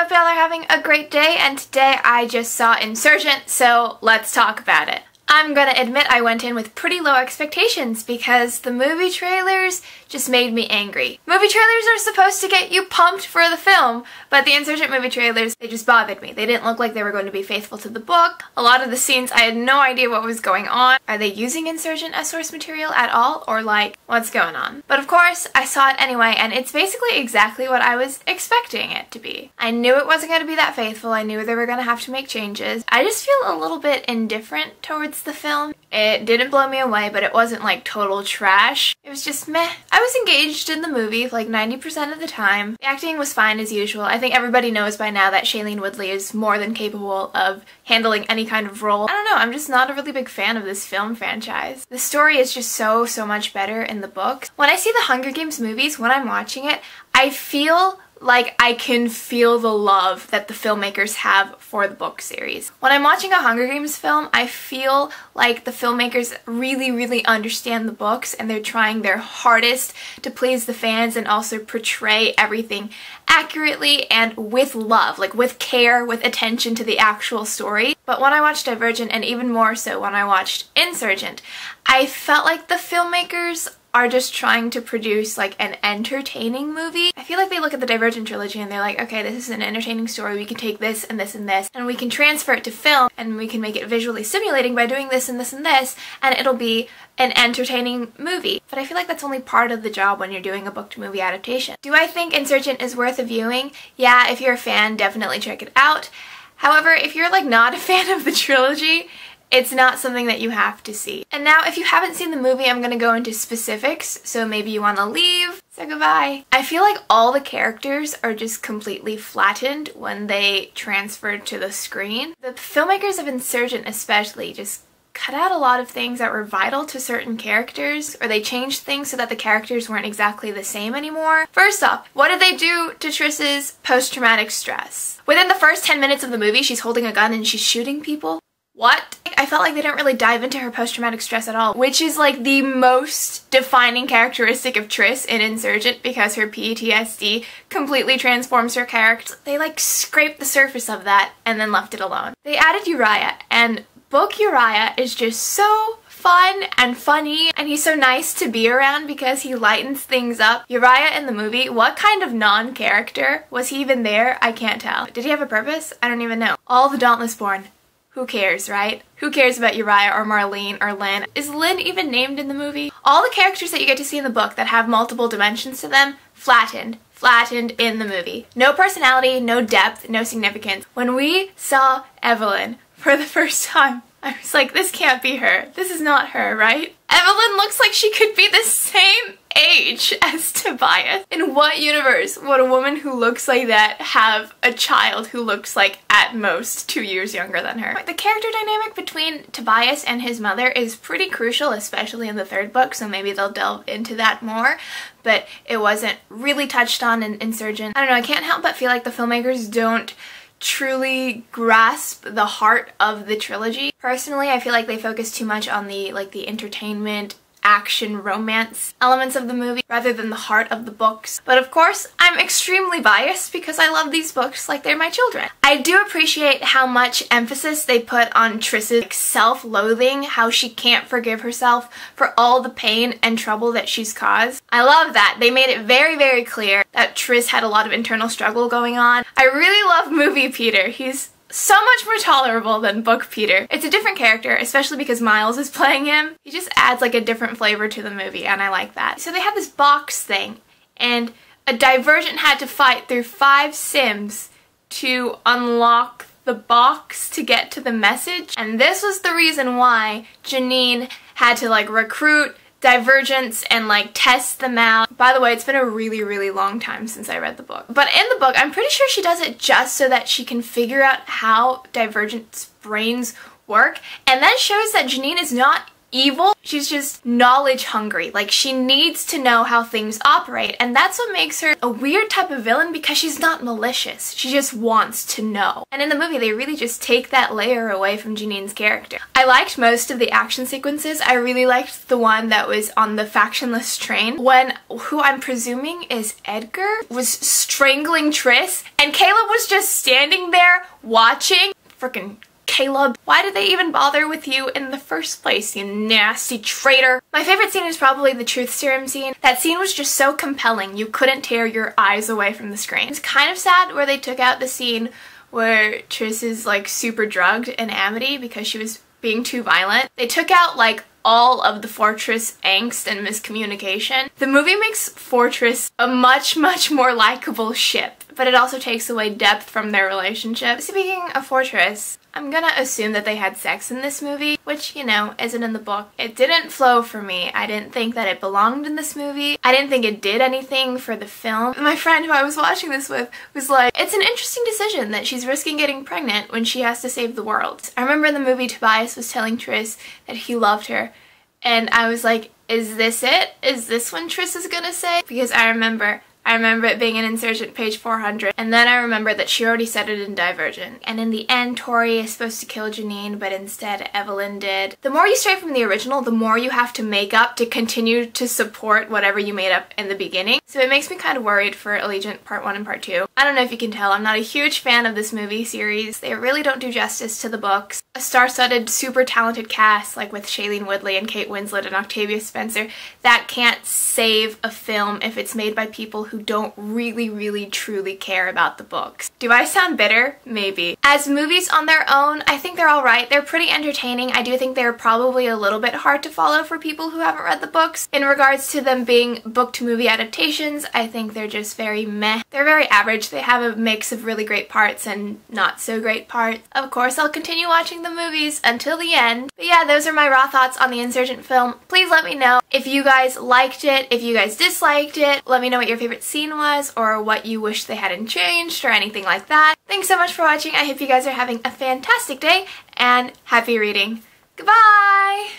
hope y'all are having a great day, and today I just saw Insurgent, so let's talk about it. I'm gonna admit I went in with pretty low expectations because the movie trailers just made me angry. Movie trailers are supposed to get you pumped for the film, but the Insurgent movie trailers, they just bothered me. They didn't look like they were going to be faithful to the book. A lot of the scenes, I had no idea what was going on. Are they using Insurgent as source material at all, or like, what's going on? But of course, I saw it anyway, and it's basically exactly what I was expecting it to be. I knew it wasn't going to be that faithful. I knew they were going to have to make changes. I just feel a little bit indifferent towards the film. It didn't blow me away, but it wasn't like total trash. It was just meh. I was engaged in the movie like 90% of the time. The acting was fine as usual. I think everybody knows by now that Shailene Woodley is more than capable of handling any kind of role. I don't know, I'm just not a really big fan of this film franchise. The story is just so much better in the books. When I see the Hunger Games movies, when I'm watching it, I feel like I can feel the love that the filmmakers have for the book series. When I'm watching a Hunger Games film, I feel like the filmmakers really understand the books and they're trying their hardest to please the fans and also portray everything accurately and with love, like with care, with attention to the actual story. But when I watched Divergent, and even more so when I watched Insurgent, I felt like the filmmakers are just trying to produce like an entertaining movie. I feel like they look at the Divergent trilogy and they're like, okay, this is an entertaining story, we can take this and this and this, and we can transfer it to film, and we can make it visually stimulating by doing this and this and this, and it'll be an entertaining movie. But I feel like that's only part of the job when you're doing a book to movie adaptation. Do I think Insurgent is worth a viewing? Yeah, if you're a fan, definitely check it out. However, if you're like not a fan of the trilogy, it's not something that you have to see. And now, if you haven't seen the movie, I'm gonna go into specifics, so maybe you wanna leave, so goodbye. I feel like all the characters are just completely flattened when they transferred to the screen. The filmmakers of Insurgent especially just cut out a lot of things that were vital to certain characters, or they changed things so that the characters weren't exactly the same anymore. First off, what did they do to Triss's post-traumatic stress? Within the first 10 minutes of the movie, she's holding a gun and she's shooting people. What? I felt like they didn't really dive into her post-traumatic stress at all, which is like the most defining characteristic of Triss in Insurgent, because her PTSD completely transforms her character. They like scraped the surface of that and then left it alone. They added Uriah, and book Uriah is just so fun and funny, and he's so nice to be around because he lightens things up. Uriah in the movie, what kind of non-character? Was he even there? I can't tell. Did he have a purpose? I don't even know. All the Dauntless Born. Who cares, right? Who cares about Uriah or Marlene or Lynn? Is Lynn even named in the movie? All the characters that you get to see in the book that have multiple dimensions to them, flattened in the movie. No personality, no depth, no significance. When we saw Evelyn for the first time, I was like, this can't be her. This is not her, right? Evelyn looks like she could be the same age as Tobias. In what universe would a woman who looks like that have a child who looks like at most 2 years younger than her? The character dynamic between Tobias and his mother is pretty crucial, especially in the third book, so maybe they'll delve into that more, but it wasn't really touched on in Insurgent. I don't know, I can't help but feel like the filmmakers don't truly grasp the heart of the trilogy. Personally, I feel like they focus too much on the entertainment, action, romance elements of the movie rather than the heart of the books. But of course, I'm extremely biased because I love these books like they're my children. I do appreciate how much emphasis they put on Triss's self-loathing, how she can't forgive herself for all the pain and trouble that she's caused. I love that. They made it very clear that Triss had a lot of internal struggle going on. I really love movie Peter. He's so much more tolerable than book Peter. It's a different character, especially because Miles is playing him. He just adds like a different flavor to the movie, and I like that. So they had this box thing, and a Divergent had to fight through 5 Sims to unlock the box to get to the message. And this was the reason why Janine had to like recruit Divergents and like test them out. By the way, it's been a really long time since I read the book. But in the book, I'm pretty sure she does it just so that she can figure out how Divergent's brains work, and that shows that Janine is not evil. She's just knowledge hungry. Like, she needs to know how things operate, and that's what makes her a weird type of villain, because she's not malicious. She just wants to know. And in the movie, they really just take that layer away from Janine's character. I liked most of the action sequences. I really liked the one that was on the factionless train when who I'm presuming is Edgar was strangling Triss, and Caleb was just standing there watching. Frickin' Caleb, why did they even bother with you in the first place, you nasty traitor? My favorite scene is probably the truth serum scene. That scene was just so compelling, you couldn't tear your eyes away from the screen. It's kind of sad where they took out the scene where Triss is like super drugged in Amity because she was being too violent. They took out like all of the Fortress angst and miscommunication. The movie makes Fortress a much more likable ship, but it also takes away depth from their relationship. Speaking of Fortress, I'm gonna assume that they had sex in this movie, which, you know, isn't in the book. It didn't flow for me. I didn't think that it belonged in this movie. I didn't think it did anything for the film. My friend who I was watching this with was like, it's an interesting decision that she's risking getting pregnant when she has to save the world. I remember in the movie Tobias was telling Triss that he loved her, and I was like, is this it? Is this when Triss is gonna say? Because I remember it being in Insurgent page 400, and then I remember that she already said it in Divergent. And in the end, Tori is supposed to kill Janine, but instead Evelyn did. The more you stray from the original, the more you have to make up to continue to support whatever you made up in the beginning. So it makes me kind of worried for Allegiant Part 1 and Part 2. I don't know if you can tell, I'm not a huge fan of this movie series. They really don't do justice to the books. A star-studded, super talented cast, like with Shailene Woodley and Kate Winslet and Octavia Spencer, that can't save a film if it's made by people who don't really truly care about the books. Do I sound bitter? Maybe. As movies on their own, I think they're alright. They're pretty entertaining. I do think they're probably a little bit hard to follow for people who haven't read the books. In regards to them being book-to-movie adaptations, I think they're just very meh. They're very average. They have a mix of really great parts and not so great parts. Of course, I'll continue watching the movies until the end. But yeah, those are my raw thoughts on the Insurgent film. Please let me know if you guys liked it, if you guys disliked it. Let me know what your favorite scene was, or what you wish they hadn't changed, or anything like that. Thanks so much for watching. I hope you guys are having a fantastic day, and happy reading. Goodbye!